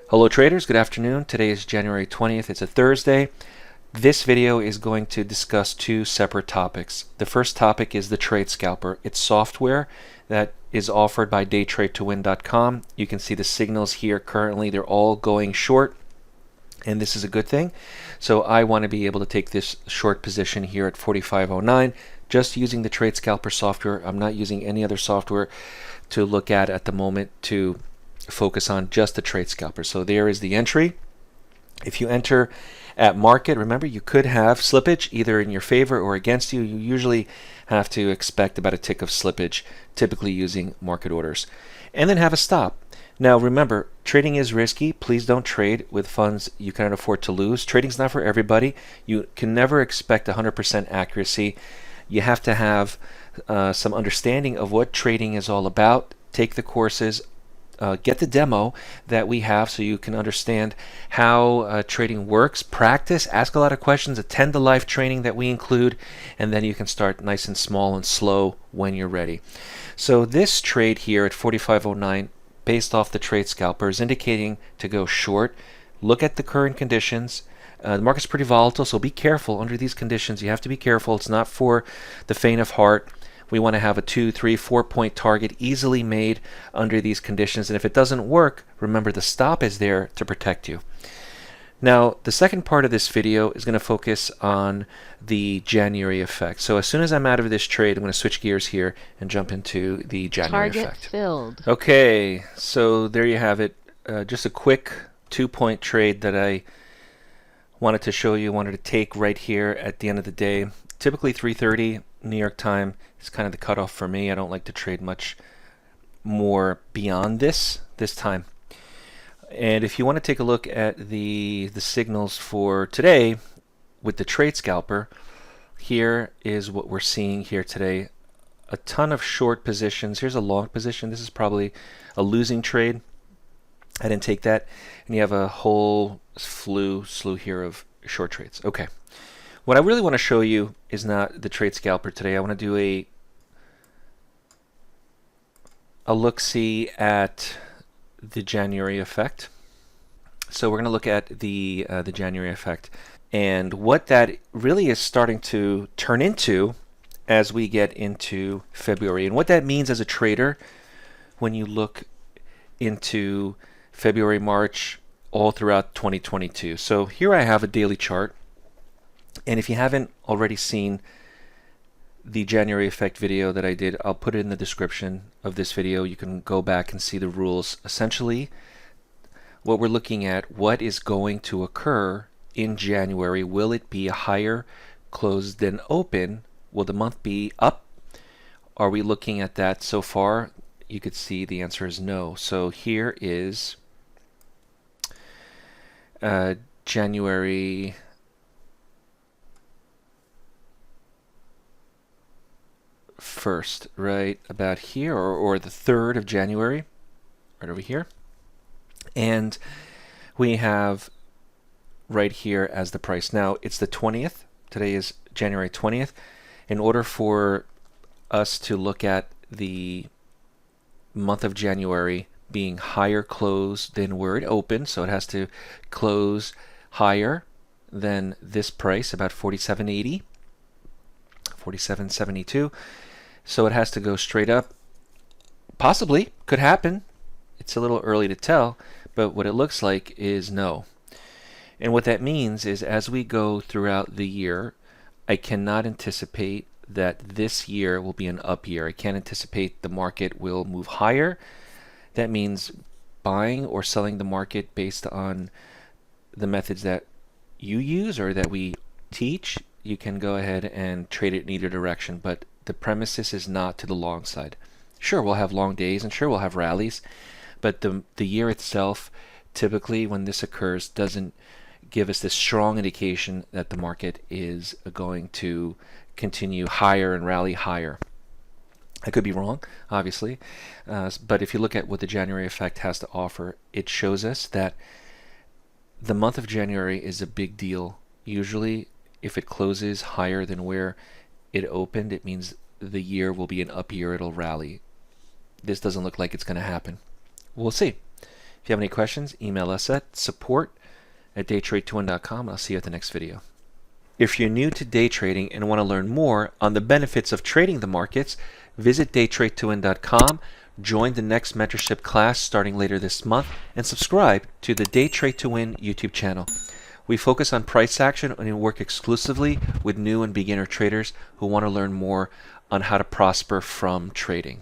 Hello traders, good afternoon. Today is January 20th. It's a Thursday. This video is going to discuss two separate topics. The first topic is the Trade Scalper. It's software that is offered by DayTradeToWin.com. You can see the signals here currently. They're all going short, and this is a good thing. So I want to be able to take this short position here at 45.09 just using the Trade Scalper software. I'm not using any other software to look at the moment to focus on just the Trade Scalper. So there is the entry. If you enter at market, remember you could have slippage either in your favor or against you. You usually have to expect about a tick of slippage, typically using market orders. And then have a stop. Now remember, trading is risky. Please don't trade with funds you cannot afford to lose. Trading's not for everybody. You can never expect 100% accuracy. You have to have some understanding of what trading is all about. Take the courses. Get the demo that we have so you can understand how trading works. Practice, ask a lot of questions, attend the live training that we include, and then you can start nice and small and slow when you're ready. So this trade here at 45.09 based off the Trade Scalper is indicating to go short. Look at the current conditions. The market's pretty volatile, so be careful under these conditions. You have to be careful. It's not for the faint of heart. We want to have a 2, 3, 4 point target easily made under these conditions. And if it doesn't work, remember the stop is there to protect you. Now, the second part of this video is going to focus on the January effect. So as soon as I'm out of this trade, I'm going to switch gears here and jump into the January Target effect. filled. Okay, so there you have it. Just a quick 2-point trade that I wanted to show you, wanted to take right here at the end of the day. Typically 3:30 New York time is kind of the cutoff for me. I don't like to trade much more beyond this time. And if you want to take a look at the signals for today with the Trade Scalper, here is what we're seeing here today. A ton of short positions. Here's a long position. This is probably a losing trade. I didn't take that. And you have a whole slew here of short trades. Okay. What I really want to show you is not the Trade Scalper today. I want to do a look-see at the January effect. So we're going to look at the January effect and what that really is starting to turn into as we get into February, and what that means as a trader when you look into February, March, all throughout 2022. So here I have a daily chart. And if you haven't already seen the January effect video that I did, I'll put it in the description of this video. You can go back and see the rules. Essentially, what we're looking at, what is going to occur in January. Will it be a higher close than open? Will the month be up? Are we looking at that so far? You could see the answer is no. So here is January 1st, right about here, or the 3rd of January, right over here. And we have right here as the price. Now it's the 20th. Today is January 20th. In order for us to look at the month of January being higher close than where it opened, so it has to close higher than this price, about 47.80, 47.72. So it has to go straight up. Possibly, could happen. It's a little early to tell, but what it looks like is no. And what that means is as we go throughout the year, I cannot anticipate that this year will be an up year. I can't anticipate the market will move higher. That means buying or selling the market based on the methods that you use or that we teach. You can go ahead and trade it in either direction, but the premises is not to the long side. Sure, we'll have long days and sure we'll have rallies, but the year itself, typically when this occurs, doesn't give us this strong indication that the market is going to continue higher and rally higher. I could be wrong, obviously, but if you look at what the January effect has to offer, it shows us that the month of January is a big deal. Usually, if it closes higher than where it opened, it means the year will be an up year, it'll rally. This doesn't look like it's going to happen. We'll see. If If you have any questions, email us at support@DayTradeToWin.com. I'll see you at the next video. If you're new to day trading and want to learn more on the benefits of trading the markets, visit DayTradeToWin.com, join the next mentorship class starting later this month, and subscribe to the Day Trade to Win YouTube channel. We focus on price action and work exclusively with new and beginner traders who want to learn more on how to prosper from trading.